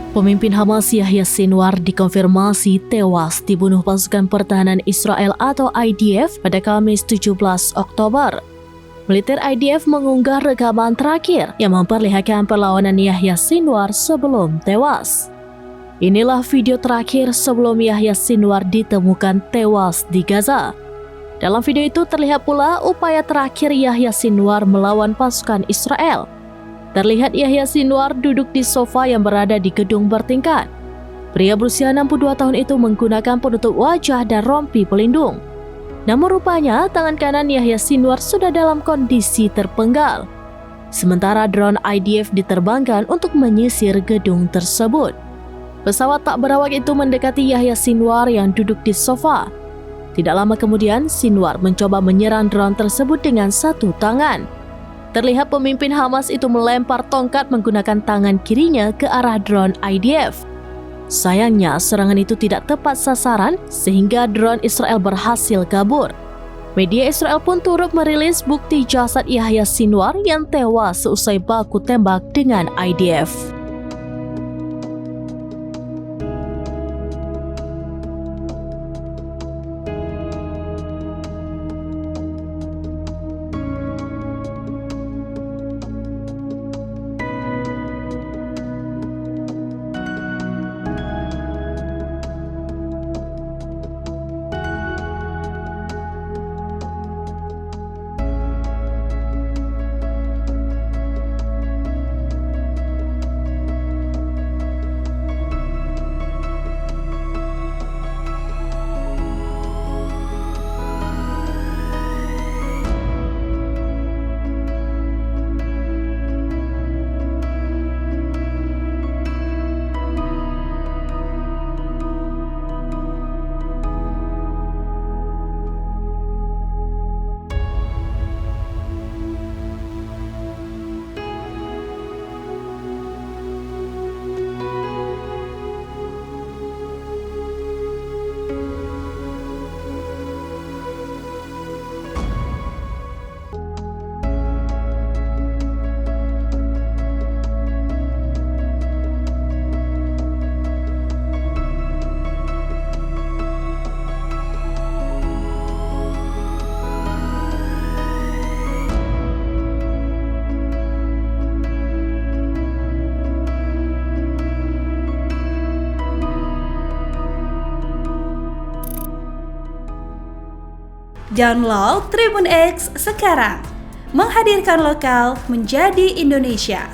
Pemimpin Hamas Yahya Sinwar dikonfirmasi tewas dibunuh pasukan pertahanan Israel atau IDF pada Kamis 17 Oktober. Militer IDF mengunggah rekaman terakhir yang memperlihatkan perlawanan Yahya Sinwar sebelum tewas. Inilah video terakhir sebelum Yahya Sinwar ditemukan tewas di Gaza. Dalam video itu terlihat pula upaya terakhir Yahya Sinwar melawan pasukan Israel. Terlihat Yahya Sinwar duduk di sofa yang berada di gedung bertingkat. Pria berusia 62 tahun itu menggunakan penutup wajah dan rompi pelindung. Namun rupanya tangan kanan Yahya Sinwar sudah dalam kondisi terpenggal. Sementara drone IDF diterbangkan untuk menyisir gedung tersebut. Pesawat tak berawak itu mendekati Yahya Sinwar yang duduk di sofa. Tidak lama kemudian, Sinwar mencoba menyerang drone tersebut dengan satu tangan. Terlihat pemimpin Hamas itu melempar tongkat menggunakan tangan kirinya ke arah drone IDF. Sayangnya, serangan itu tidak tepat sasaran sehingga drone Israel berhasil kabur. Media Israel pun turut merilis bukti jasad Yahya Sinwar yang tewas seusai baku tembak dengan IDF. Download Tribun X sekarang, menghadirkan lokal menjadi Indonesia.